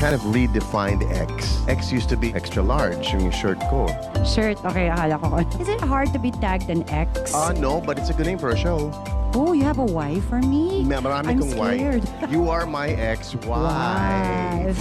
kind of redefined X. X used to be extra large yung shirt ko. Shirt, okay, akala ko. Is it hard to be tagged an X? No, but it's a good name for a show. Oh, you have a Y for me? Marami I'm kong scared. Y. You are my ex-wife.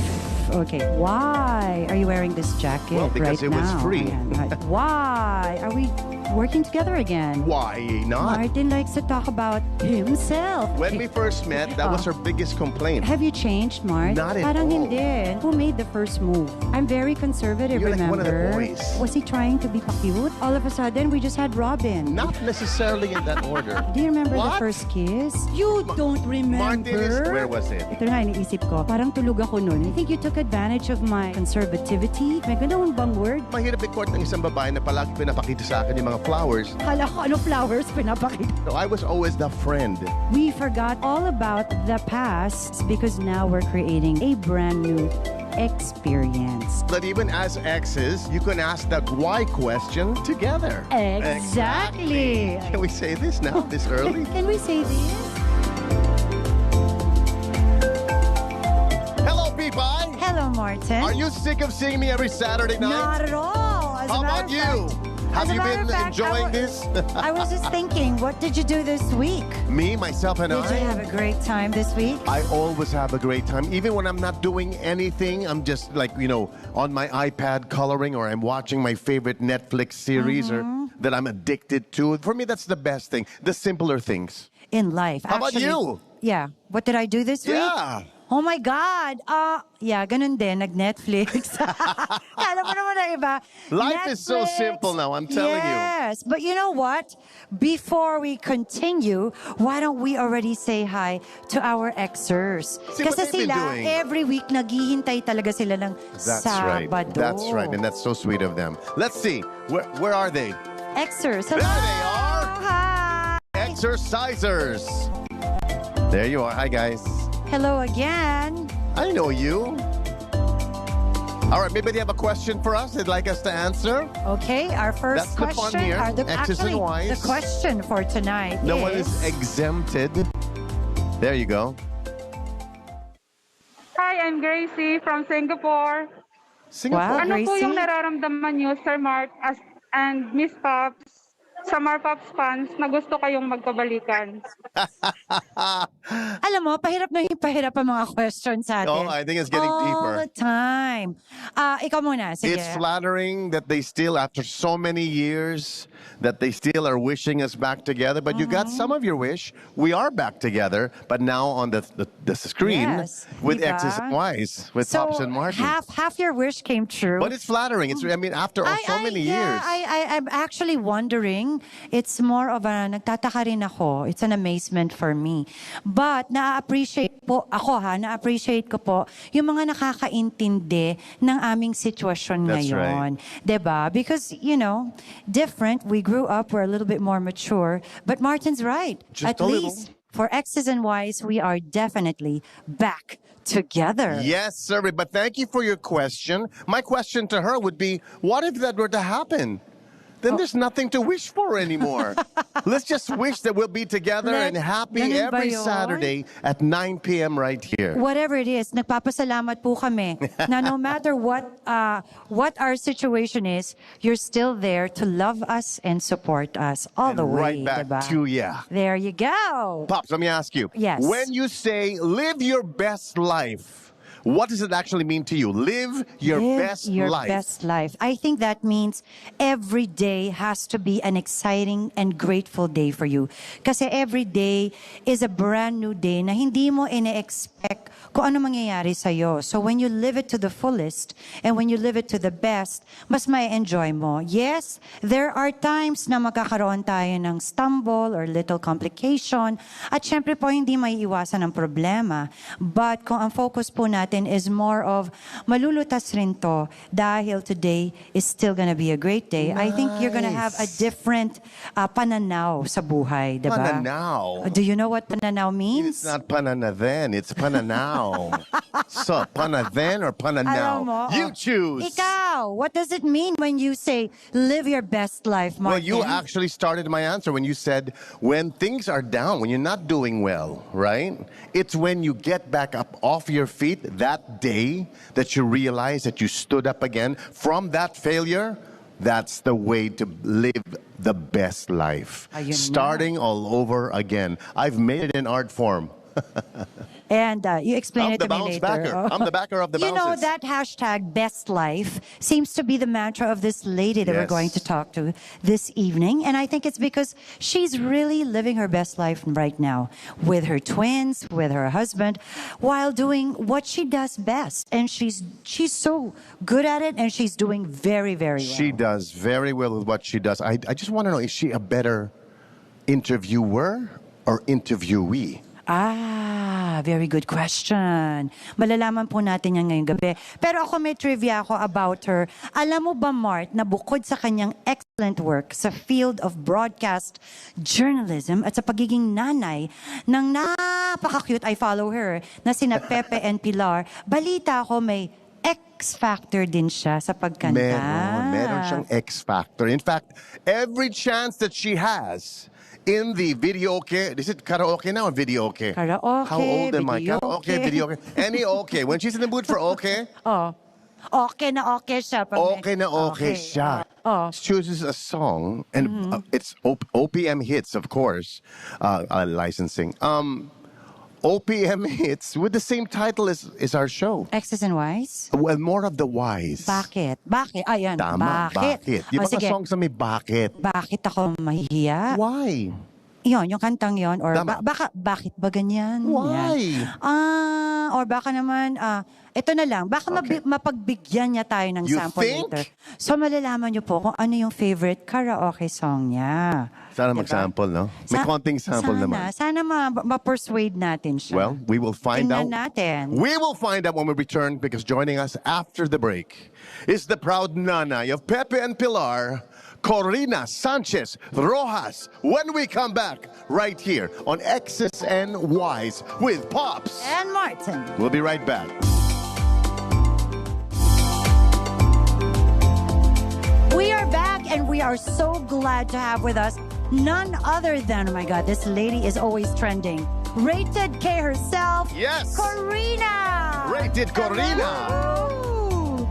Okay, why are you wearing this jacket Well, because right it was now? free. Ayan. Why are we working together again? Why not? Martin likes to talk about himself. When we first met, that was her biggest complaint. Have you changed, Mart? Not at Parang all. hindi. Who made the first move? I'm very conservative, You're like remember? one of the boys. Was he trying to be cute? All of a sudden, we just had Robin. Not necessarily in that order. Do you remember What? the first kiss? You don't remember? Martin where was it? Ito na iniisip ko. Parang tulog ako nun. I think you took advantage of my conservativity. May ganun bang word? Mahirap i-court ng isang babae na palagi pinapakita sa akin yung mga flowers. Kala ko ano flowers pinapakita. No, I was always the friend. We forgot all about the past because now we're creating a brand new experience. But even as exes, you can ask that why question together. Exactly. Can we say this now, this early? Can we say this? Hello, P-Pie. Hello, Martin. Are you sick of seeing me every Saturday night? Not at all. As a How matter about of you? fact- Have as a you matter been of fact, enjoying this? I was just thinking, what did you do this week? Me, myself, and Did you have I a great time this week? always have a great time. Even when I'm not doing anything, I'm just like, on my iPad coloring, or I'm watching my favorite Netflix series or that I'm addicted to. For me, that's the best thing. The simpler things. In life. How about you? Yeah. What did I do this week? Yeah. Oh my God. Yeah, ganun din. Nag-Netflix. Alam mo naman na iba. Life is so Netflix. simple now, I'm telling you. Yes. But you know what? Before we continue, why don't we already say hi to our exers? See what Kasi they've been sila, doing. every week, naghihintay talaga sila ng That's right. Sabado. That's right. And that's so sweet of them. Let's see. Where are they? Exers. Hello. There they are. Hi. Exercisers. There you are. Hi, guys. Hello again. I know you. All right, maybe they have a question for us they'd like us to answer. Okay, our first That's the fun question. here. X's and Actually, Y's. the question for tonight No one is exempted. There you go. Hi, I'm Gracie from Singapore. Singapore. Wow. Ano po Gracie? yung nararamdaman niyo, Sir Mark and Miss Pops, sa Mar Pops fans na gusto kayong magpabalikan? Alam mo, pahirap na yung pahirap ang mga questions sa atin. Oh, I think it's getting all deeper. the time. Ikaw muna, sige. It's flattering that they still, after so many years, that they still are wishing us back together. But you got some of your wish. We are back together, but now on the screen Yes, with diba? X's and Y's, with So, Pops and Martin. half your wish came true. But it's flattering. It's, I mean, after so many years. I'm actually wondering, it's more of a, nagtataka rin ako. It's an amazement for me. But na-appreciate po, na-appreciate ko po, yung mga nakakaintindi ng aming sitwasyon That's ngayon. Diba? Because, different, we grew up, we're a little bit more mature. But Martin's right. Just At a little. least, for X's and Y's, we are definitely back together. Yes, sir. But thank you for your question. My question to her would be, what if that were to happen? Then there's nothing to wish for anymore. Let's just wish that we'll be together and happy Ganun ba every yun? Saturday at 9 p.m. right here. Whatever it is, nagpapasalamat po kami na no matter what our situation is, you're still there to love us and support us all the way. Right back diba? to ya. There you go. Pops, let me ask you. Yes. When you say live your best life, what does it actually mean to you? Live your best your life. best life. I think that means every day has to be an exciting and grateful day for you. Kasi every day is a brand new day na hindi mo ine-expect kung ano mangyayari sa'yo. So when you live it to the fullest and when you live it to the best, mas may enjoy mo. Yes, there are times na magkakaroon tayo ng stumble or little complication. At syempre po, hindi may iwasan ang problema. But kung ang focus po natin is more of malulutas rin to dahil today is still gonna be a great day. I think you're gonna have a different pananaw sa buhay, diba? Pananaw. Do you know what pananaw means? It's not pananaven, it's pananaw. So, panaven or Alam mo, pananaw? You choose. Ikaw, what does it mean when you say, live your best life, Martin? Well, you actually started my answer when you said, when things are down, when you're not doing well, right? It's when you get back up off your feet, that day that you realize that you stood up again from that failure, that's the way to live the best life. Ayun na. Starting all over again. I've made it in art form. And you explain I'm it the to me bounce later. backer. I'm the backer of the You know, bounces. that hashtag best life seems to be the mantra of this lady that we're Yes. going to talk to this evening. And I think it's because she's really living her best life right now with her twins, with her husband, while doing what she does best. And she's so good at it, and she's doing very, very well. She does very well with what she does. I just want to know, is she a better interviewer or interviewee? Very good question. Malalaman po natin yan ngayong gabi. Pero ako may trivia ako about her. Alam mo ba, Mart, na bukod sa kanyang excellent work sa field of broadcast journalism at sa pagiging nanay ng napaka-cute, I follow her, na sina Pepe and Pilar, balita ko may X factor din siya sa pagkanta. Meron siyang X factor. In fact, every chance that she has in the videoke, is it karaoke now or videoke? Karaoke, How old am I? videoke. Karaoke, videoke. Any okay. When she's in the mood for okay, Okay na okay siya. Pag may- okay na okay siya. She chooses a song, and it's OPM hits, of course, licensing. OPM hits with the same title as our show. X's and Y's? Well, more of the whys. Bakit? Bakit? Ayan, Tama, bakit? Di ba sige. ka songs na may bakit? Bakit ako mahihiya? Why? Yon, yung kantang yon, or Tama. bakit ba ganyan? Why? Yan. Or baka naman, ito na lang, baka Okay. mapagbigyan niya tayo ng You sample think? later. So malalaman niyo po kung ano yung favorite karaoke song niya. Sana Diba? mag-sample, no? May konting sample naman. Sana ma-persuade natin siya. Well, we will find out. Tingnan natin. We will find out when we return, because joining us after the break is the proud nanay of Pepe and Pilar, Corina Sanchez Rojas. When we come back right here on X's and Y's with Pops. And Martin. We'll be right back. We are back, and we are so glad to have with us none other than, oh my God, this lady is always trending. Rated K herself, Yes. Corina! Rated Corina.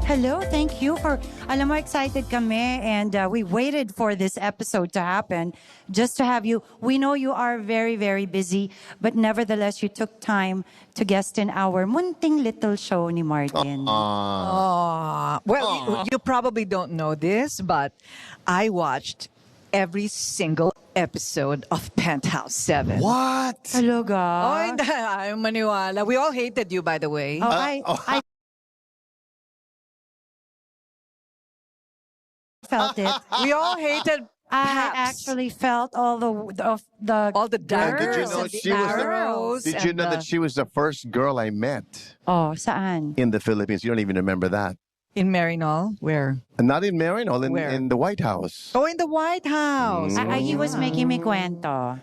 Hello, thank you for, alam mo, excited kami, and we waited for this episode to happen just to have you. We know you are very, very busy, but nevertheless, you took time to guest in our munting little show ni Martin. Well, you probably don't know this, but I watched every single episode of Penthouse 7. What? Talaga? Oh, hindi. Ayaw maniwala. We all hated you, by the way. Oh, I felt it. We all hated I Paps. actually felt all the All the daggers Did you know and the she was the- arrows. Did you and know the- that she was the first girl I met Oh, saan? in the Philippines? You don't even remember that. In Marinol? Where? Not in Marinol, Where? in the White House. Oh, in the White House. He was making me kwento.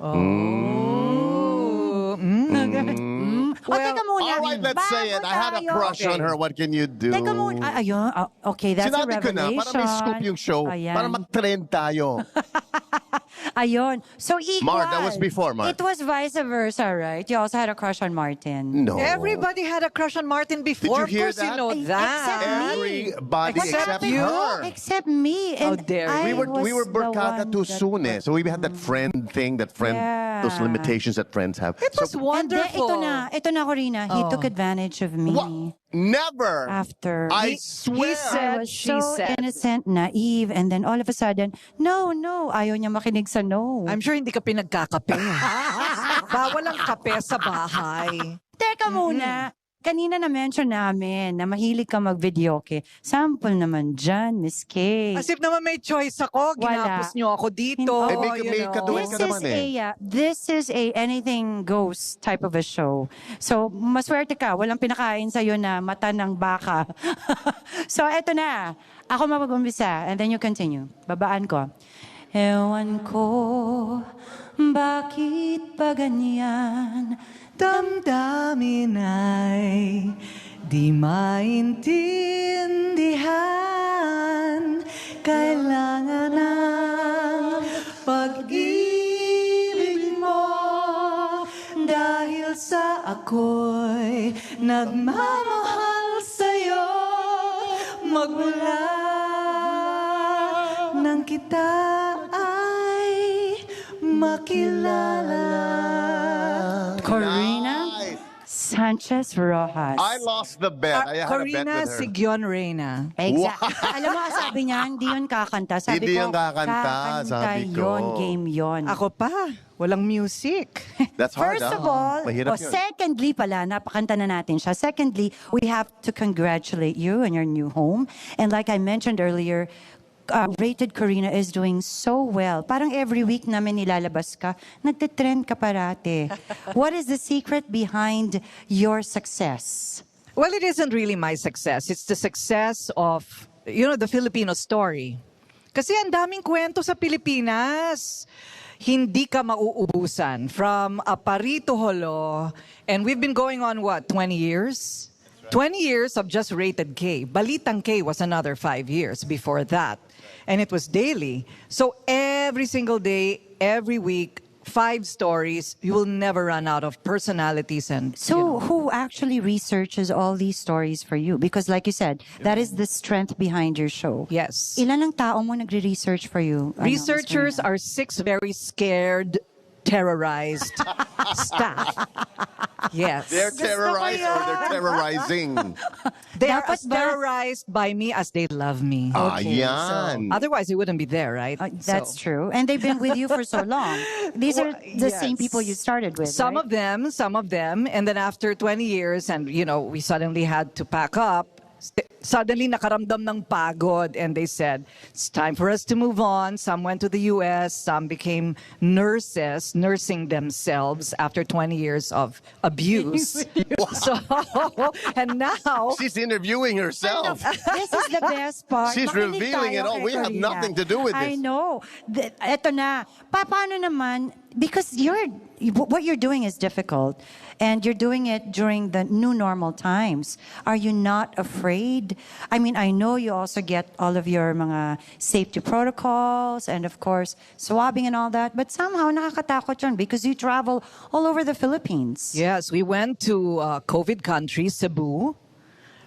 Well, teka muna. All right, let's say it. Bago I had a tayo. crush on her. What can you do? Teka muna. Ayun. Okay, that's a Sinabi ko na, revelation. para may scoop yung show. Ayan. Para mag-trend tayo. Ayun. So, equal. Mark, that was before, Mark. It was vice versa, right? You also had a crush on Martin. No. everybody had a crush on Martin before. Did you hear of course, you that? know Except that. me. Everybody except you. her. Except me. How And dare I you. We were was the barkada one too that soon, eh. was- So we had that friend thing, Yeah. those limitations that friends have. It was So, And then, wonderful. ito na, Corina. He took advantage of me. what? Never. After. I He swear. said- I was she so said. innocent, naive, and then all of a sudden, no, ayaw niya makinig sa no. I'm sure hindi ka pinagkakape. Bawal ang kape sa bahay. Teka muna, kanina na-mention namin na mahilig ka mag-videoke. Sample naman dyan, Miss K. As if naman may choice ako. Wala. Ginapos niyo ako dito. Hindi. may you know. kaduwin This ka is naman eh. this is a anything goes type of a show. So, maswerte ka, walang pinakain sa'yo na mata ng baka. So, eto na. Ako mag-umpisa, and then you continue. Babaan ko. Ewan ko, bakit ba ganyan? Damdamin ay di maintindihan. Kailangan ng pag-ibig mo dahil sa ako'y nagmamahal sa'yo magmula nang kita ay makilala. Corina Nice. Sanchez Rojas. I lost the bet. I had a bet Corina with her. Sigyon Reyna. Exactly. Alam mo, sabi niya, hindi yun kakanta. Sabi Hindi ko, yun kakanta, sabi ko. yun, game yun. Ako pa, walang music. That's hard, First of all, Mahirap yun. secondly pala, napakanta na natin siya. Secondly, we have to congratulate you on your new home. And like I mentioned earlier, Rated Corina is doing so well. Parang every week namin nilalabas ka, nagtitrend ka parate. What is the secret behind your success? Well, it isn't really my success. It's the success of, the Filipino story. Kasi ang daming kwento sa Pilipinas. Hindi ka mauubusan. From Apari to Holo. And we've been going on, 20 years? 20 years of just Rated K. Balitang K was another 5 years before that. And it was daily. So every single day, every week, 5 stories. You will never run out of personalities and. So who actually researches all these stories for you? Because like you said, that is the strength behind your show. Yes. Ilan ang tao mo nagre-research for you? Researchers Miss Corina? are 6 very scared, terrorized staff. Yes. They're terrorized or they're terrorizing. They are Dapat as ba- terrorized by me as they love me. Yan. Otherwise, they wouldn't be there, right? That's So- true. And they've been with you for so long. These are the same yes. people you started with, Some right? of them. And then after 20 years, and we suddenly had to pack up. Suddenly nakaramdam ng pagod, and they said, it's time for us to move on. Some went to the US, some became nurses, nursing themselves after 20 years of abuse. So, and now, She's interviewing herself. This is the best part. She's Makinig revealing tayo it all. kay We have Corina. nothing to do with I this. know. Eto na. Paano naman, because what you're doing is difficult, and you're doing it during the new normal times. Are you not afraid? I mean, I know you also get all of your mga safety protocols, and of course, swabbing and all that, but somehow nakakatakot yun because you travel all over the Philippines. yes, we went to COVID country, Cebu.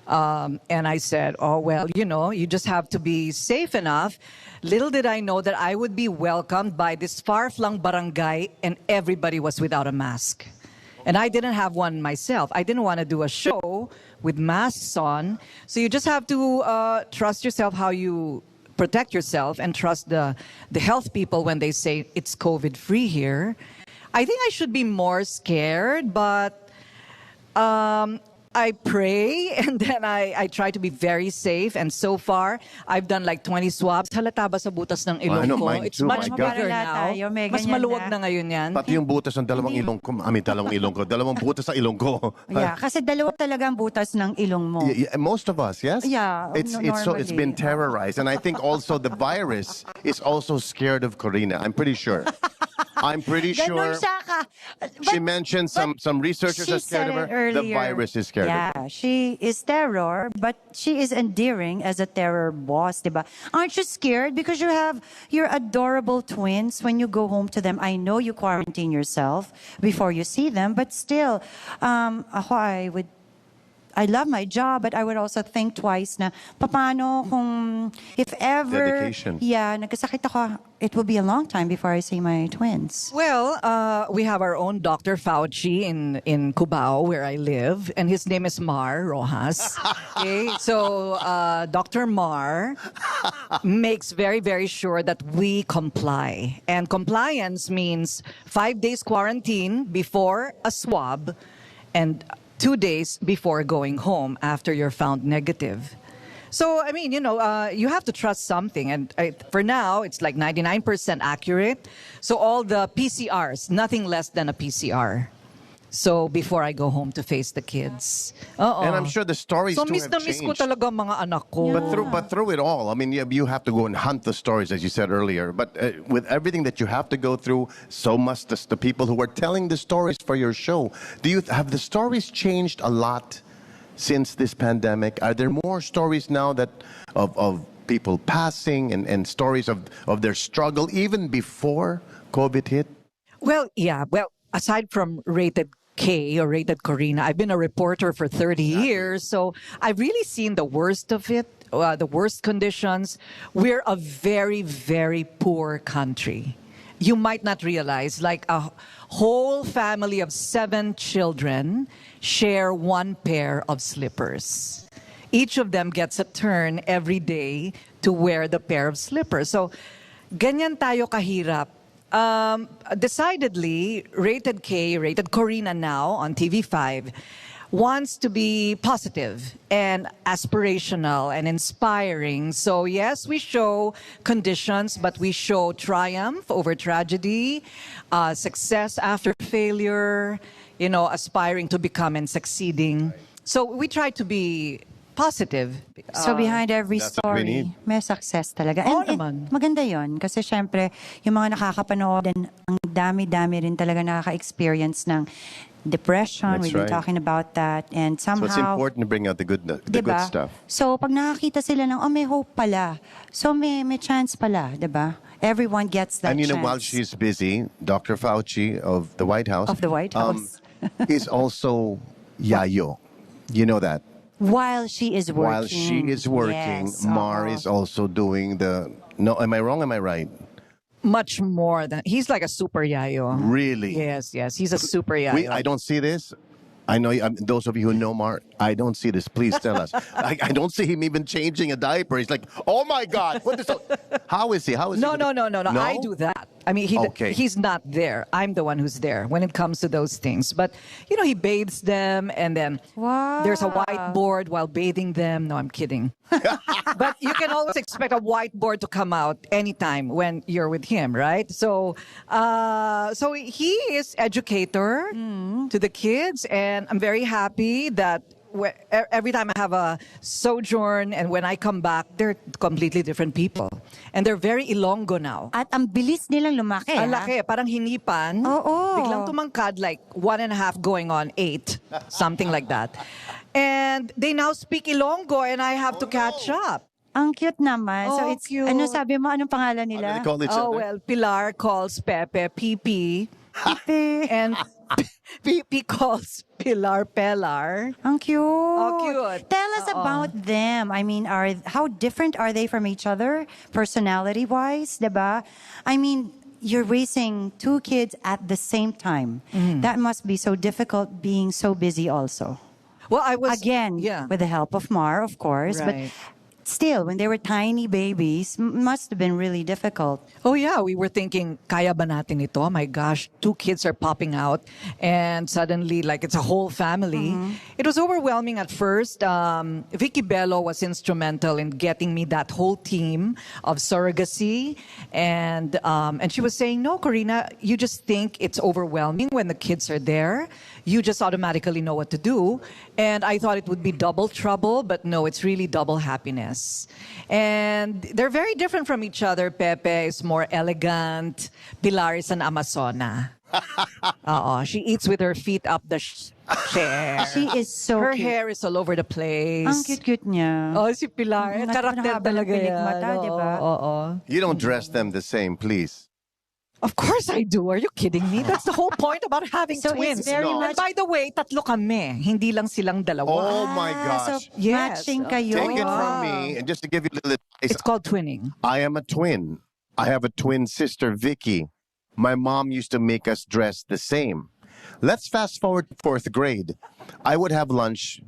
And I said, oh, well, you just have to be safe enough. Little did I know that I would be welcomed by this far-flung barangay and everybody was without a mask. And I didn't have one myself. I didn't want to do a show with masks on. So you just have to trust yourself how you protect yourself and trust the health people when they say it's COVID-free here. I think I should be more scared, but I pray and then I try to be very safe. And so far, I've done like 20 swabs. Halata ba sa butas ng ilong I know, ko? mine It's too, much my God. bigger Parang now. tayo, may Mas ganyan maluwag na. na ngayon yan. Pati yung butas ng dalawang ilong ko. Dalawang butas sa ilong ko. Yeah, kasi dalawa talaga ang butas ng ilong mo. Most of us, yes? Yeah, It's normally. been terrorized. And I think also the virus is also scared of Corina. I'm pretty sure. I'm pretty Ganon sure. siya ka. She mentioned some researchers she are scared of said her. it The earlier. virus is scared of her. Yeah, she is terror, but she is endearing as a terror boss, diba? Aren't you scared because you have your adorable twins when you go home to them? I know you quarantine yourself before you see them, but still, I love my job, but I would also think twice na, paano kung, if ever, Dedication. yeah, nagkasakit ako, it will be a long time before I see my twins. Well, we have our own Dr. Fauci in Cubao, where I live, and his name is Mar Rojas. Okay, so Dr. Mar makes very, very sure that we comply. And compliance means 5 days quarantine before a swab and 2 days before going home after you're found negative. So, I mean, you have to trust something. And for now, it's like 99% accurate. So all the PCRs, nothing less than a PCR. So before I go home to face the kids. And I'm sure the stories So too miss have na miss ko changed. talaga mga anak ko. But through it all, I mean, you have to go and hunt the stories, as you said earlier. But with everything that you have to go through, so must the people who are telling the stories for your show. Have the stories changed a lot since this pandemic? Are there more stories now that of people passing and stories of their struggle even before COVID hit? Well, yeah. Well, aside from Rated K or Rated Corina. I've been a reporter for 30 years, so I've really seen the worst of it, the worst conditions. We're a very, very poor country. You might not realize, like a whole family of 7 children share one pair of slippers. Each of them gets a turn every day to wear the pair of slippers. So, ganyan tayo kahirap. Decidedly, Rated K, Rated Corina now on TV5, wants to be positive and aspirational and inspiring. So yes, we show conditions, but we show triumph over tragedy, success after failure, aspiring to become and succeeding. So we try to be positive. So behind every That's what we need. story, may success talaga. Oo And naman. maganda yon kasi syempre, yung mga nakakapanood, and ang dami-dami rin talaga nakaka-experience ng depression. That's We've been right. talking about that. And So somehow, it's important to bring out the good diba? stuff. So pag nakakita sila ng, may hope pala. So may chance pala, diba? Everyone gets that And chance. while she's busy, Dr. Fauci of the White House, Of the White House. is also yayo. You know that. While she is working. While she is working, Yes, Mar oo. is also doing the. No, am I wrong? Am I right? Much more than he's like a super yayo. Really? Yes, he's a super yayo. I don't see this. I know those of you who know Mar, I don't see this. Please tell us. I don't see him even changing a diaper. He's like, oh my God. How is he? How is No, he? no. I do that. I mean, Okay. he's not there. I'm the one who's there when it comes to those things. But, he bathes them and then Wow. there's a whiteboard while bathing them. No, I'm kidding. But you can always expect a whiteboard to come out anytime when you're with him, right? So he is educator to the kids, and I'm very happy that every time I have a sojourn and when I come back, they're completely different people. And they're very Ilonggo now. At ang bilis nilang lumaki. Ang ah. laki, parang hinipan. Oo. Biglang tumangkad like 1.5 going on 8. Something like that. And they now speak Ilonggo and I have to catch up. Ang cute naman. So Oh, it's, cute. ano sabi mo? Anong pangalan How do nila? they call each Oh, other? well, Pilar calls Pepe Pipi. And Pipi calls Pilar Pelar. Ang cute. cute. Tell us about them. I mean, how different are they from each other, personality-wise, diba? I mean, you're raising 2 kids at the same time. That must be so difficult being so busy also. Well, I was Again, yeah. with the help of Mar, of course. Right. But still, when they were tiny babies, must have been really difficult. Oh yeah, we were thinking, kaya ba natin ito? Oh my gosh, 2 kids are popping out and suddenly like it's a whole family. It was overwhelming at first. Vicky Bello was instrumental in getting me that whole team of surrogacy. And she was saying, no, Corina, you just think it's overwhelming when the kids are there. You just automatically know what to do. And I thought it would be double trouble, but no, it's really double happiness. And they're very different from each other. Pepe is more elegant. Pilar is an Amazona. She eats with her feet up the chair. She is so Her cute. hair is all over the place. Ang cute-cute niya. Oh, si Pilar. Karakter Mahaba ng talaga yan. pilikmata, di ba? Oo. You don't dress them the same, please. Of course I do. Are you kidding me? That's the whole point about having So twins. it's very No. And by the way, 3 kami. Hindi lang silang dalawa. Oh my So gosh. Yes. matching kayo. Take it from me, and just to give you a little advice, It's called twinning. I am a twin. I have a twin sister, Vicky. My mom used to make us dress the same. Let's fast forward to 4th grade. I would have lunch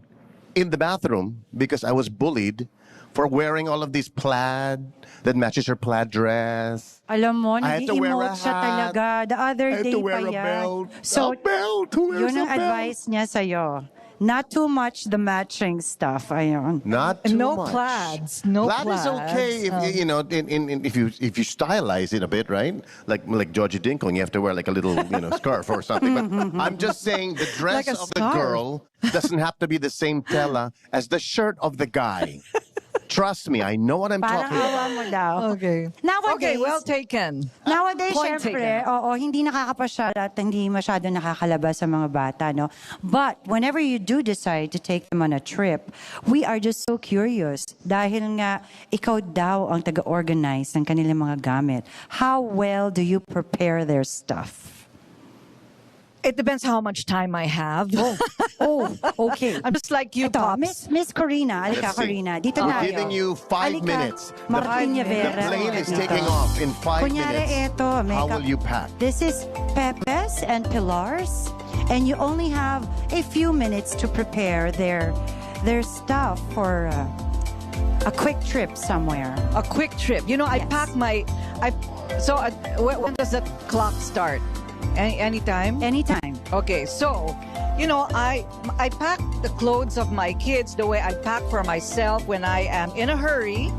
in the bathroom because I was bullied for wearing all of these plaid that matches her plaid dress. Alam mo, I had to wear a nag-emote siya hat. talaga. The other I had day to wear pa a yan. belt. So, A belt. Who wears yun ang a belt? advice niya sa'yo. Not too much the matching stuff. Ayun. Not too No much. plaids. No Plaid plaids. is okay if you know if you stylize it a bit, right? Like Georgie Dinkle, you have to wear like a little scarf or something. But I'm just saying the dress Like a of the scarf. girl doesn't have to be the same tela as the shirt of the guy. Trust me, I know what I'm Parang talking about. awa mo daw. Okay. Nowadays, Okay, well taken. Nowadays, Point syempre, taken. hindi nakakapasya at hindi masyado nakakalabas sa mga bata, no? But whenever you do decide to take them on a trip, we are just so curious dahil nga ikaw daw ang taga-organize ng kanilang mga gamit. How well do you prepare their stuff? It depends how much time I have. Oh, okay. I'm just like you, Ito, Pops. Miss Corina. Alika, Let's see. Corina. Dito We're tayo. giving you 5 Alika, minutes. Martin The Vera. plane is Dito. taking off in 5 Kunyari, minutes. ito, How will you pack? This is Pepes and Pilars, and you only have a few minutes to prepare their stuff for a quick trip somewhere. A quick trip. You know, I Yes. pack my. When does that clock start? Anytime? Anytime. Okay, so, you know, I pack the clothes of my kids the way I pack for myself when I am in a hurry.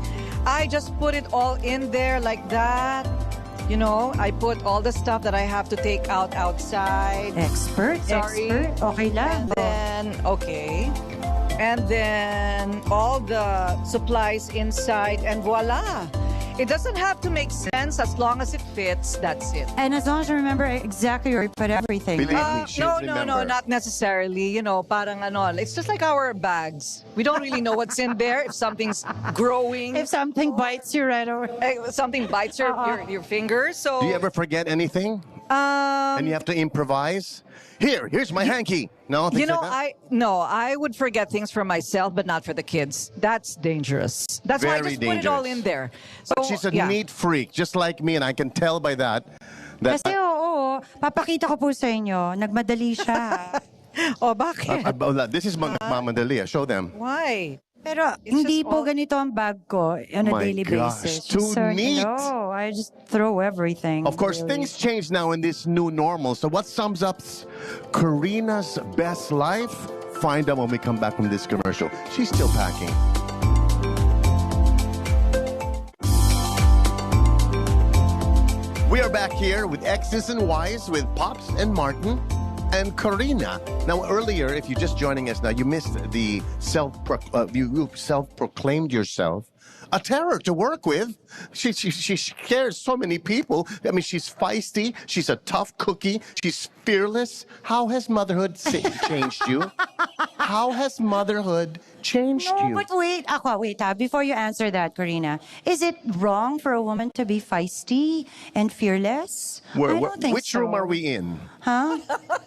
I just put it all in there like that. You know, I put all the stuff that I have to take out outside. Expert? Sorry. Expert? Okay lang. And then all the supplies inside, and voila. It doesn't have to make sense as long as it fits. That's it. And as long as you remember exactly where you put everything. Believe me, she'll No, remember. not necessarily. You know, parang ano. It's just like our bags. We don't really know what's in there. If something's growing, If something bites you right over. something bites your fingers. So Do you ever forget anything? And you have to improvise? Here's my hanky. No, things you know, like that? I would forget things for myself, but not for the kids. That's dangerous. That's why I Very just put it all dangerous. in there. But So, she's a yeah. neat freak, just like me, and I can tell by that. Kasi oo, papakita ko po sa inyo, nagmadali siya. Oh, bakit? This is Mamadelia. Show them. Why? Pero It's hindi just po all- ganito ang bag ko on a My daily gosh, basis. too neat. No, I just throw everything. Of course, really. things change now in this new normal. So, what sums up Karina's best life? Find out when we come back from this commercial. She's still packing. We are back here with eXes and whYs with Pops and Martin and Karina. Now, earlier, if you're just joining us now, you missed the you self-proclaimed yourself a terror to work with. She scares so many people. I mean, she's feisty. She's a tough cookie. She's fearless. How has motherhood changed you? How has motherhood changed No, you? but wait, before you answer that, Karina, is it wrong for a woman to be feisty and fearless? I don't think Which so. room are we in? Huh?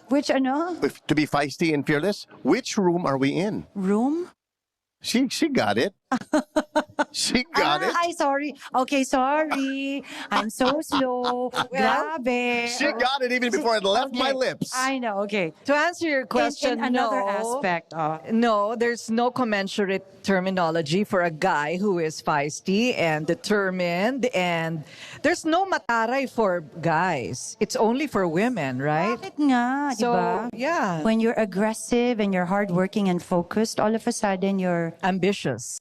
Which ano? To be feisty and fearless? Which room are we in? Room? She got it. She got it. Ay, sorry. Okay, sorry. I'm so slow. Grabe. She got it even before it left my Okay. lips. I know, okay. To answer your question, in another no. aspect. No, there's no commensurate terminology for a guy who is feisty and determined, and there's no mataray for guys. It's only for women, right? Bakit nga, di So, ba? yeah. When you're aggressive and you're hardworking and focused, all of a sudden you're... Ambitious.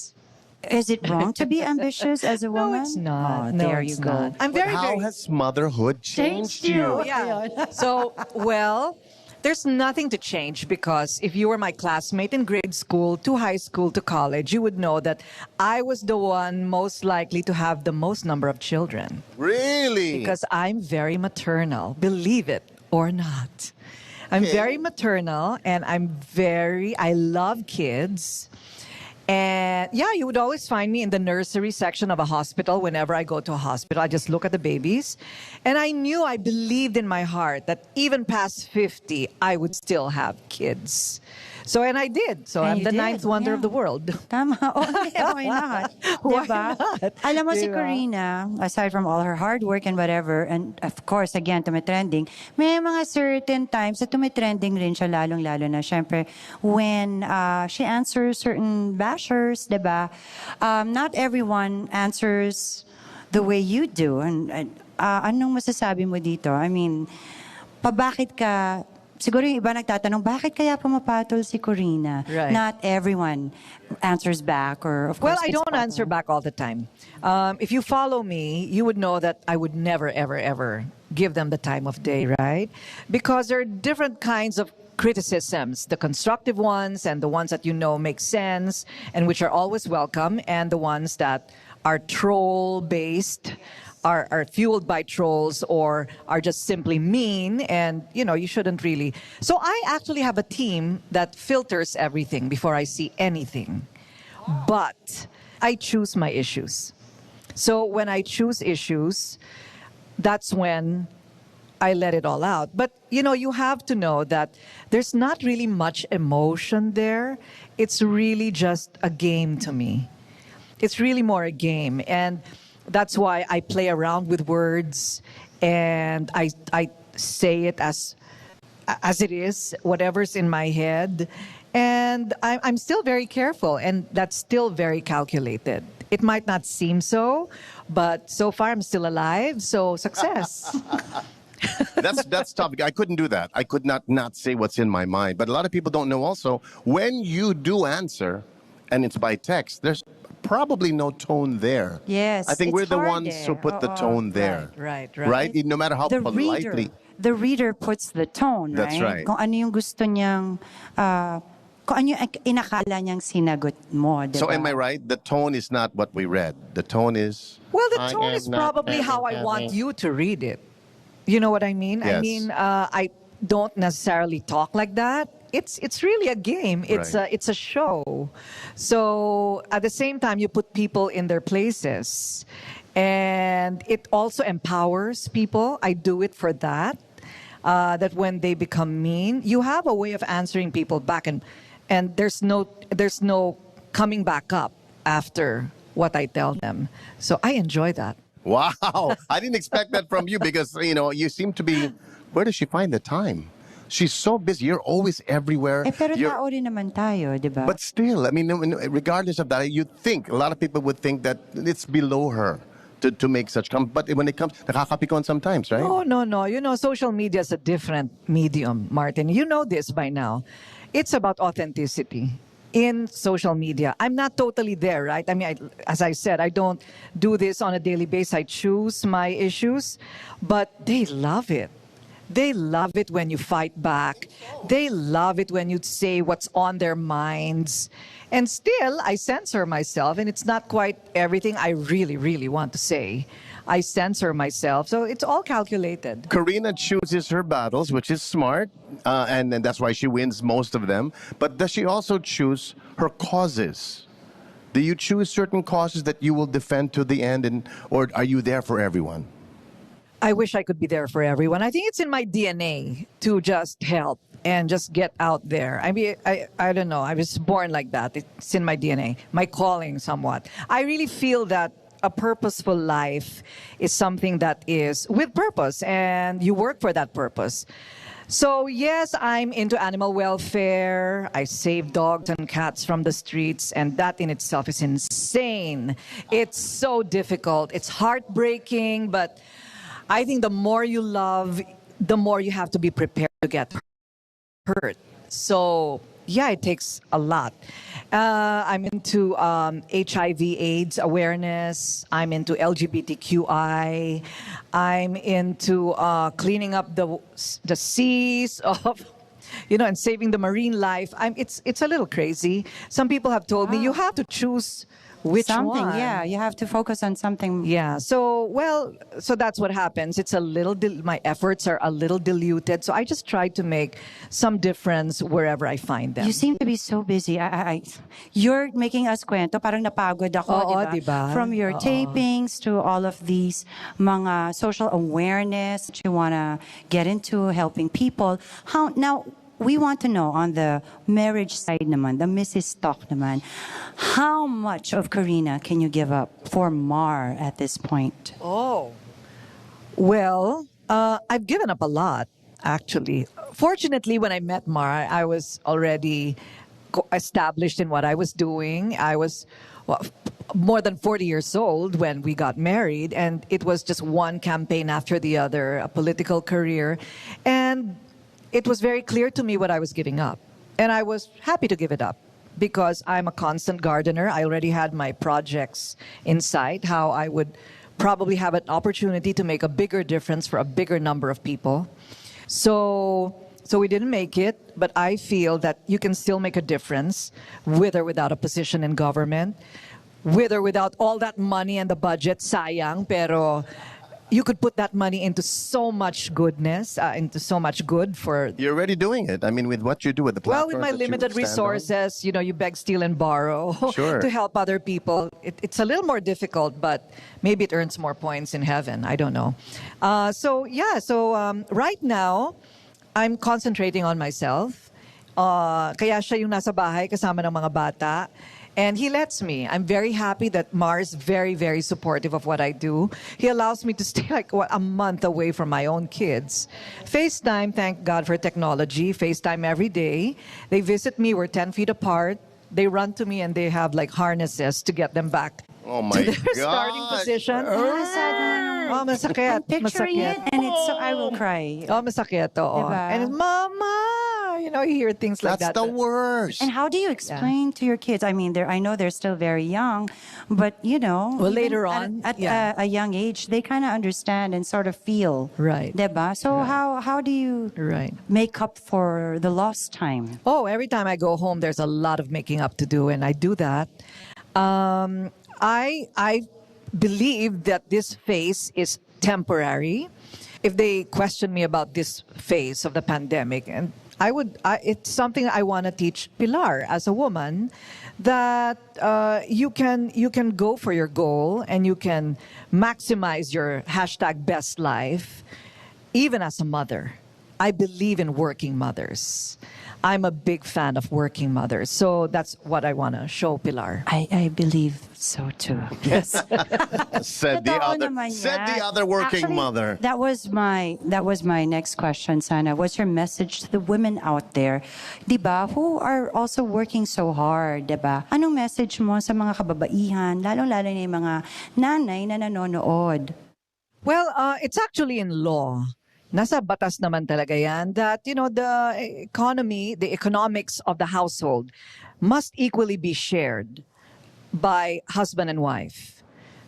Is it wrong to be ambitious as a woman? No, it's not. Oh, No, there it's you go. not. I'm But very, how very has motherhood changed you? Yeah. So, well, there's nothing to change because if you were my classmate in grade school to high school to college, you would know that I was the one most likely to have the most number of children Really? because I'm very maternal, believe it or not. I'm Okay. very maternal and I love kids. And yeah, you would always find me in the nursery section of a hospital whenever I go to a hospital. I just look at the babies. And I believed in my heart that even past 50, I would still have kids. So, and I did. So And I'm you the did, ninth wonder yeah. of the world. Tama. Okay, why not? Why Diba? not? Alam mo si Diba? Karina, aside from all her hard work and whatever, and of course, again, tumitrending, may mga certain times na tumitrending rin siya, lalong-lalo na, syempre, when she answers certain bashers, diba? Not everyone answers the way you do. And anong masasabi mo dito? I mean, bakit ka... Siguro yung iba nagtatanong, bakit kaya pumapatol si Corina? Right. Not everyone answers back or of course... Well, I it's don't answer back all the time. If you follow me, you would know that I would never, ever, ever give them the time of day, right? Because there are different kinds of criticisms, the constructive ones and the ones that you know make sense and which are always welcome, and the ones that are troll-based, are fueled by trolls or are just simply mean and, you know, you shouldn't really. So I actually have a team that filters everything before I see anything. But I choose my issues. So when I choose issues, that's when I let it all out. But, you have to know that there's not really much emotion there. It's really just a game to me. It's really more a game. And that's why I play around with words and I say it as it is, whatever's in my head. And I'm still very careful, and that's still very calculated. It might not seem so, but so far I'm still alive, so success. That's tough. I couldn't do that. I could not say what's in my mind. But a lot of people don't know also, when you do answer, and it's by text, there's probably no tone there. Yes, I think it's we're the hard ones who there. put the tone there. Right. Right? No matter how politely. The reader puts the tone, right? That's right. Kung ano yung gusto niyang, kung ano yung inakala niyang sinagot mo, di So ba? am I right? The tone is not what we read. The tone is... Well, the tone is probably how I want you to read it. You know what I mean? Yes. I mean, I don't necessarily talk like that. It's really a game. It's a show. So at the same time, you put people in their places, and it also empowers people. I do it for that. That when they become mean, you have a way of answering people back, and there's no coming back up after what I tell them. So I enjoy that. Wow. I didn't expect that from you because, you seem to be... Where does she find the time? She's so busy. You're always everywhere. Pero You're- tao rin naman tayo, di ba? But still, I mean, regardless of that, you'd think, a lot of people would think that it's below her to make such comments. But when it comes, nakakapikon sometimes, right? Oh, no. Social media is a different medium, Martin. You know this by now. It's about authenticity in social media. I'm not totally there, right? I mean, as I said, I don't do this on a daily basis. I choose my issues, but they love it. They love it when you fight back. They love it when you say what's on their minds. And still, I censor myself, and it's not quite everything I really, really want to say. I censor myself, so it's all calculated. Karina chooses her battles, which is smart, and that's why she wins most of them. But does she also choose her causes? Do you choose certain causes that you will defend to the end, or are you there for everyone? I wish I could be there for everyone. I think it's in my DNA to just help and just get out there. I mean, I don't know. I was born like that. It's in my DNA, my calling somewhat. I really feel that a purposeful life is something that is with purpose, and you work for that purpose. So yes, I'm into animal welfare. I save dogs and cats from the streets, and that in itself is insane. It's so difficult. It's heartbreaking, but I think the more you love, the more you have to be prepared to get hurt. So yeah, it takes a lot. I'm into HIV/AIDS awareness. I'm into LGBTQI. I'm into cleaning up the seas of, and saving the marine life. It's a little crazy. Some people have told me you have to choose which something, one. yeah. You have to focus on something. Yeah. So that's what happens. It's a little, my efforts are a little diluted. So I just try to make some difference wherever I find them. You seem to be so busy. You're making us kwento. Parang napagod ako, Oo, di ba? diba? From your tapings to all of these mga social awareness that you want to get into, helping people. Now, we want to know on the marriage side naman, the Mrs. Talk naman, how much of Karina can you give up for Mar at this point? Oh. Well, I've given up a lot, actually. Fortunately, when I met Mar, I was already established in what I was doing. I was more than 40 years old when we got married, and it was just one campaign after the other, a political career. And it was very clear to me what I was giving up. And I was happy to give it up because I'm a constant gardener. I already had my projects in sight, how I would probably have an opportunity to make a bigger difference for a bigger number of people. So we didn't make it, but I feel that you can still make a difference with or without a position in government, with or without all that money and the budget, sayang, pero you could put that money into so much goodness, into so much good for. You're already doing it. I mean, with what you do with the Well, platform with my that you limited stand on. resources, you beg, steal, and borrow Sure. to help other people. It's a little more difficult, but maybe it earns more points in heaven. I don't know. So right now, I'm concentrating on myself. Kaya siya yung nasa bahay kasama ng mga bata. And he lets me. I'm very happy that Mars is very, very supportive of what I do. He allows me to stay like a month away from my own kids. FaceTime, thank God for technology. FaceTime every day. They visit me. We're 10 feet apart. They run to me and they have like harnesses to get them back Oh my to their starting gosh. position. Oh, masakit. I'm picturing Masakit. it, and I will cry. Oh, masakit. Oo. Diba? And Mama, you hear things like That's that. the worst. And how do you explain to your kids? I mean, I know they're still very young, but Well, even later on, at yeah. a young age, they kind of understand and sort of feel, Right. diba? So how do you Right. make up for the lost time? Oh, every time I go home, there's a lot of making up to do, and I do that. I believe that this phase is temporary. If they question me about this phase of the pandemic, and it's something I want to teach Pilar as a woman, that you can go for your goal and you can maximize your #best life, even as a mother. I believe in working mothers. I'm a big fan of working mothers. So that's what I want to show Pilar. I believe so too. Yes. Said the Totoo other, naman said yan. the other working Actually, mother. That was my next question, Sana. What's your message to the women out there, diba, who are also working so hard, diba? Anong message mo sa mga kababaihan, lalong-lalo na yung mga nanay na nanonood? Well, it's actually in law. Nasa batas naman talaga yan that, the economy, the economics of the household must equally be shared by husband and wife.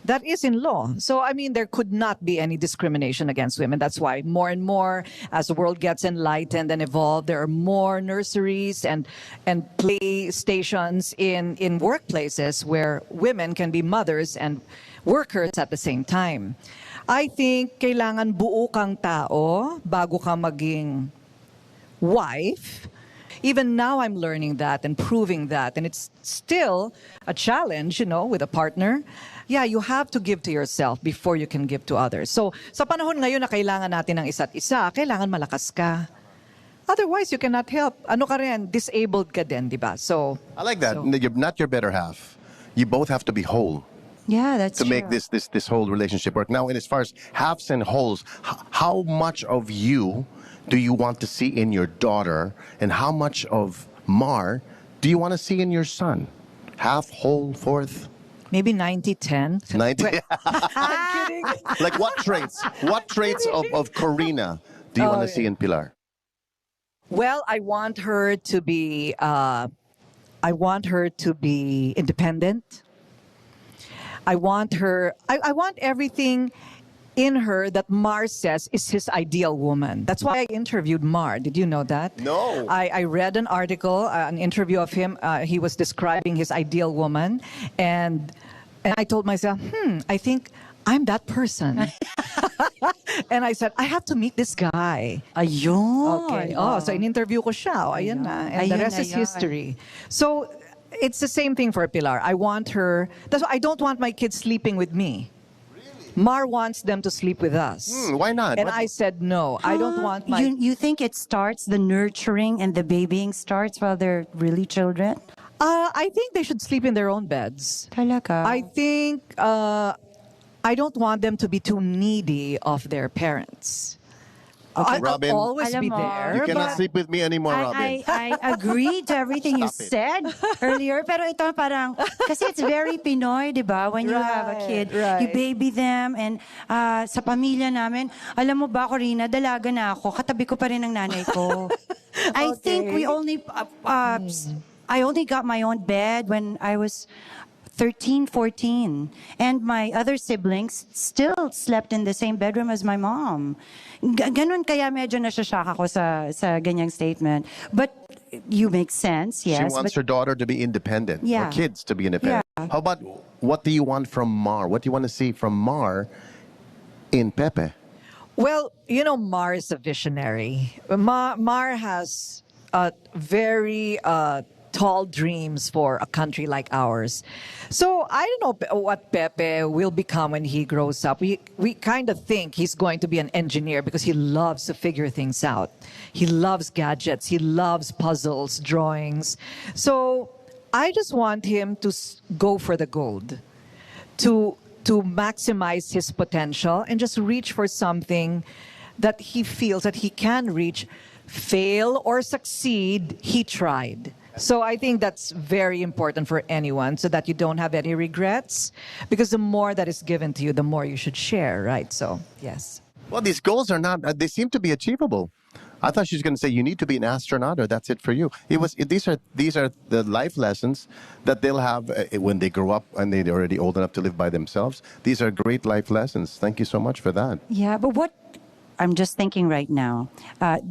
That is in law. So, I mean, there could not be any discrimination against women. That's why more and more, as the world gets enlightened and evolved, there are more nurseries and play stations in workplaces where women can be mothers and workers at the same time. I think kailangan buo kang tao bago ka maging wife. Even now, I'm learning that and proving that. And it's still a challenge, with a partner. Yeah, you have to give to yourself before you can give to others. So, sa panahon ngayon na kailangan natin ng isa't isa, kailangan malakas ka. Otherwise, you cannot help. Ano ka rin, disabled ka din, di ba? So, I like that. You're not your better half. You both have to be whole Yeah, that's to true. make this whole relationship work. Now, and as far as halves and wholes, how much of you do you want to see in your daughter, and how much of Mar do you want to see in your son? Half, whole, fourth? maybe 90-10. 90? I'm kidding. Like what traits? What traits of Corina do you want to see in Pilar? Well, I want her to be independent. I want everything in her that Mar says is his ideal woman. That's why I interviewed Mar. Did you know that? No. I read an article, an interview of him. He was describing his ideal woman. And I told myself, I think I'm that person. And I said, I have to meet this guy. Ayun. Okay. So in-interview ko siya. Ayan na. And the Ayun rest na is yun. history. So it's the same thing for Pilar. I want her. That's why I don't want my kids sleeping with me. Mar wants them to sleep with us. Why not? And What- I said no. I don't want my. You think it starts, the nurturing and the babying starts while they're really children? I think they should sleep in their own beds. Talaga? I think I don't want them to be too needy of their parents. I'll Robin, always Alam be mo, there. You cannot but- sleep with me anymore, Robin. I agree to everything you Stop it. said earlier, pero ito parang, kasi it's very Pinoy, di ba? When you have a kid, Right. you baby them, and sa pamilya namin, alam mo ba, Corina, dalaga na ako, katabi ko pa rin ang nanay ko. I think we only, I only got my own bed when I was 13, 14. And my other siblings still slept in the same bedroom as my mom. Ganun kaya medyo nasashock ako sa ganyang statement. But you make sense, yes. She wants but her daughter to be independent. Yeah. Her kids to be independent. Yeah. How about what do you want from Mar? What do you want to see from Mar in Pepe? Well, Mar is a visionary. Mar has very tall dreams for a country like ours. So I don't know what Pepe will become when he grows up. We kind of think he's going to be an engineer because he loves to figure things out. He loves gadgets. He loves puzzles, drawings. So I just want him to go for the gold, to maximize his potential and just reach for something that he feels that he can reach. Fail or succeed, he tried. So I think that's very important for anyone so that you don't have any regrets, because the more that is given to you, the more you should share, right? So, yes. Well, these goals are not, they seem to be achievable. I thought she was going to say you need to be an astronaut or that's it for you. These are the life lessons that they'll have when they grow up and they're already old enough to live by themselves. These are great life lessons. Thank you so much for that. Yeah, but what I'm just thinking right now,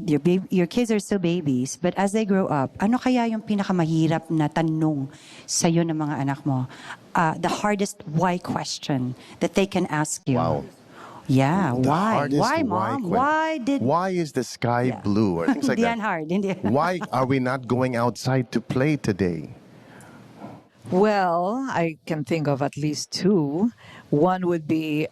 your kids are still babies, but as they grow up, ano kaya yung pinakamahirap na tanong sa'yo ng mga anak mo? The hardest why question that they can ask you. Wow. Yeah, The why? hardest Why, Mom? question. Why is the sky blue or things like Hindi that? yan hard. Hindi. Why are we not going outside to play today? Well, I can think of at least two. One would be,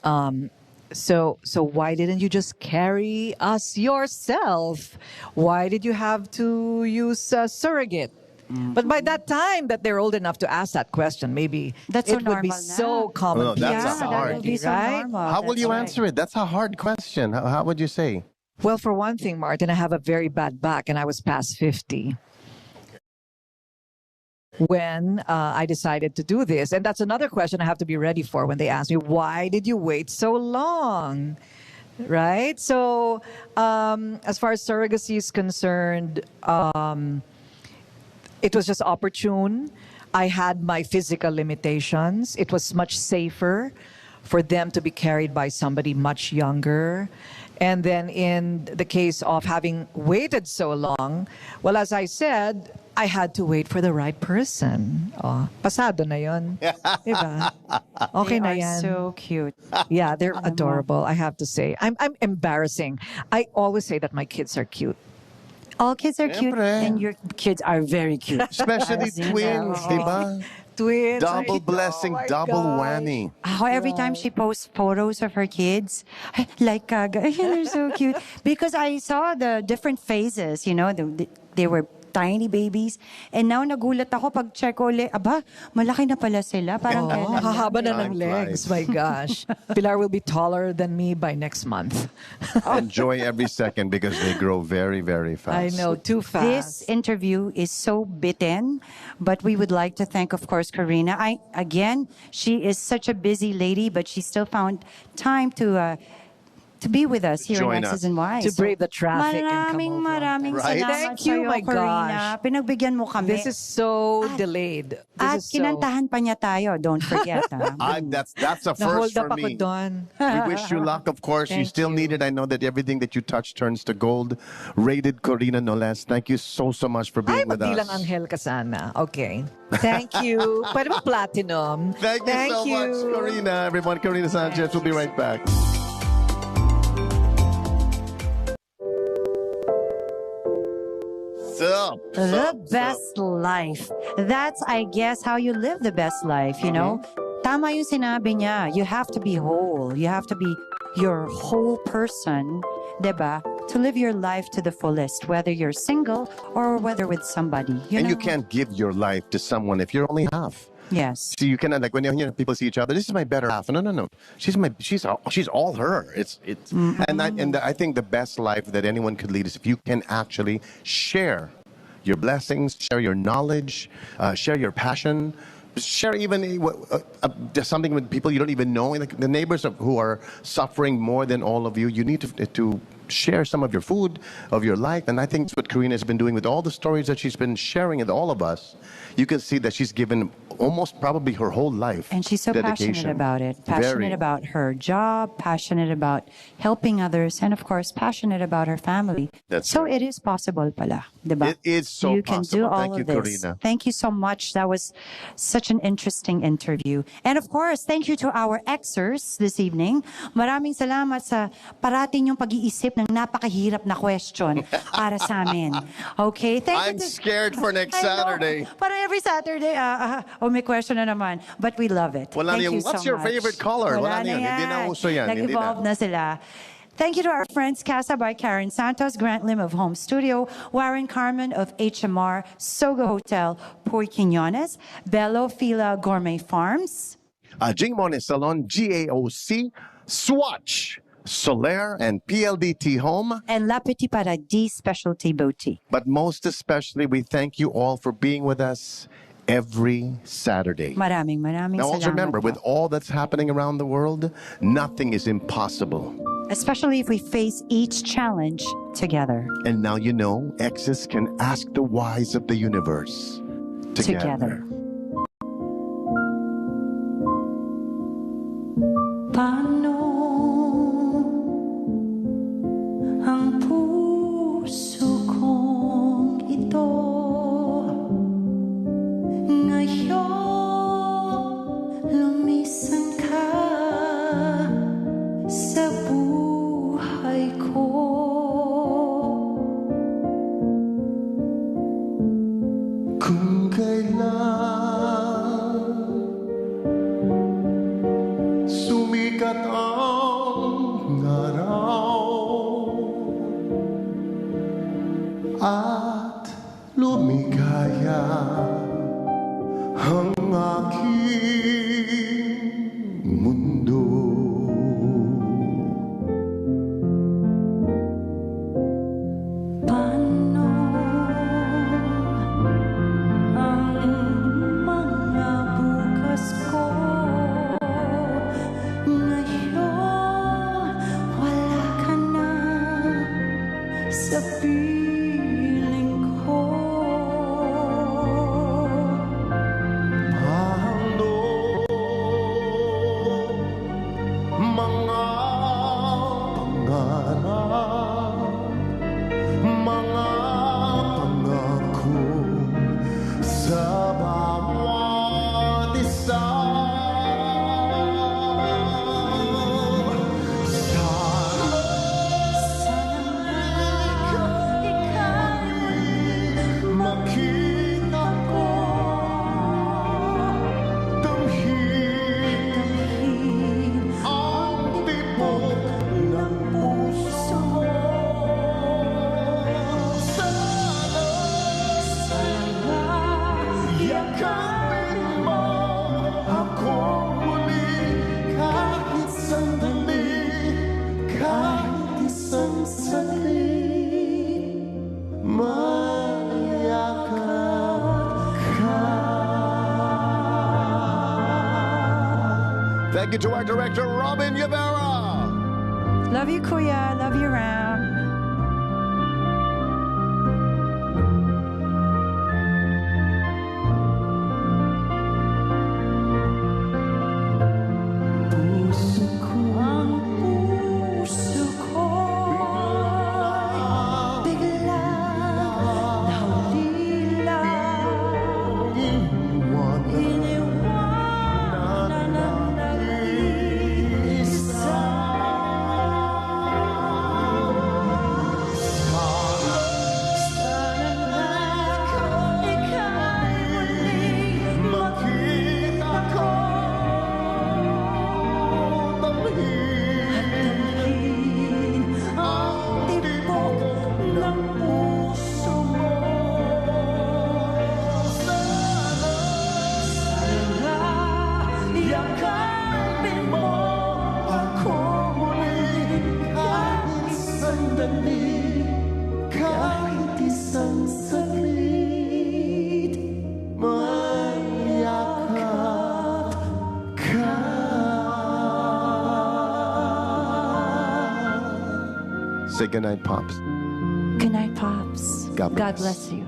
so why didn't you just carry us yourself? Why did you have to use a surrogate? But by that time that they're old enough to ask that question, maybe That's it so would be normal so na. common. Oh, that's Yeah, a that hard. would be so right? normal. How will That's you right. answer it? That's a hard question. How would you say? Well, for one thing, Martin, I have a very bad back and I was past 50 when I decided to do this. And that's another question I have to be ready for when they ask me, why did you wait so long? Right? So, as far as surrogacy is concerned, it was just opportune. I had my physical limitations. It was much safer for them to be carried by somebody much younger. And then in the case of having waited so long, well, as I said, I had to wait for the right person. Oh, pasado na yun. Diba? Okay They na are yan. so cute. Yeah, they're adorable, I have to say. I'm embarrassing. I always say that my kids are cute. All kids are cute, Siyempre. and your kids are very cute. Especially I've seen twins, them. di ba? Twins. Double I know, blessing, my double gosh. whammy. How every time she posts photos of her kids, like kaga, they're so cute. Because I saw the different phases, they were tiny babies. And now nagulat ako pag check uli, aba, malaki na pala sila. Parang Oh, ganun. hahaba na Time ng legs. flies. My gosh. Pilar will be taller than me by next month. Enjoy every second because they grow very, very fast. I know, too fast. This interview is so bitten, but we would like to thank, of course, Karina. She is such a busy lady, but she still found time to be with us here Join in us. X's and Y's. To brave the traffic and come over. Maraming Right? salamat Thank you, sa'yo, my Karina. gosh. Pinagbigyan mo kami. This is so delayed. This At is so... kinantahan pa niya tayo, don't forget. That's a Na-hold first up for ako me. doon. We wish you luck, of course. You Thank still you. need it. I know that everything that you touch turns to gold. Rated Corina no less. Thank you so much for being Ay, with magdilang us. anghel ka sana. Okay. Thank you. Pwede ba platinum? Thank you so much, Corina. Everyone, Corina Sanchez. We'll be right back. The best life. That's, I guess, how you live the best life, you know? Tama yung sinabi niya. You have to be whole. You have to be your whole person, diba? To live your life to the fullest, whether you're single or whether with somebody. You And know? you can't give your life to someone if you're only half. Yes. See, you cannot, like when people see each other. This is my better half. No. She's all her. And I think the best life that anyone could lead is if you can actually share your blessings, share your knowledge, share your passion, share even just something with people you don't even know. Like the neighbors who are suffering more than all of you. You need to share some of your food, of your life. And I think that's what Karina has been doing with all the stories that she's been sharing with all of us. You can see that she's given almost probably her whole life. And she's so dedication. passionate about it. Passionate Very. about her job, passionate about helping others, and of course, passionate about her family. That's so right. it is possible pala. Diba? It is so you can do possible. all Thank of you, this. Karina. Thank you so much. That was such an interesting interview. And of course, thank you to our exers this evening. Maraming salamat sa parating yung pag-iisip ng napakahirap na question para sa amin. Okay? I'm scared for next I know. Saturday. Parang every Saturday, may question na naman. But we love it. Wala na Thank yung, you so what's your much. favorite color? Wala na yun. Hindi na uso yan. Hindi na. Nag-evolve na sila. Thank you to our friends Casa by Karen Santos, Grant Lim of Home Studio, Warren Carmen of HMR, Sogo Hotel, Puy Quinones, Bello Fila Gourmet Farms, Jingmon Salon, GAOC, Swatch, Solaire, and PLDT Home. and La Petit Paradis Specialty Boutique. But most especially, we thank you all for being with us every Saturday. Maraming Now also salamat remember, po. with all that's happening around the world, nothing is impossible. Especially if we face each challenge together. And now you know, exes can ask the whys of the universe together. Paano ang puso kong ito ngayon lumisan ka sa buhay ko? Kung kailan sumikat ang araw at lumigaya ang aking mundo. Paano ang mga bukas ko ngayon wala ka na sa piling ko? Paano mga pangarap, mga pangako sa bawat isa? Makita ko damhin ang tibok ng puso mo. Sana yakapin mo ako muli kahit sandali, kahit isang saglit. Thank you to our director, Robin Yavera. Love you, Kuya. Love you, Ram. Ang puso ko biglang nahulila, iniwanan ng nag-iisa. Sana ika'y muling Makita ko damhin ang tibok ng puso mo. Sana yakapin mo ako muli kahit sandali, kahit isang saglit, mayakap ka. Say goodnight, Pops. Good night, Pops. God bless. God bless you.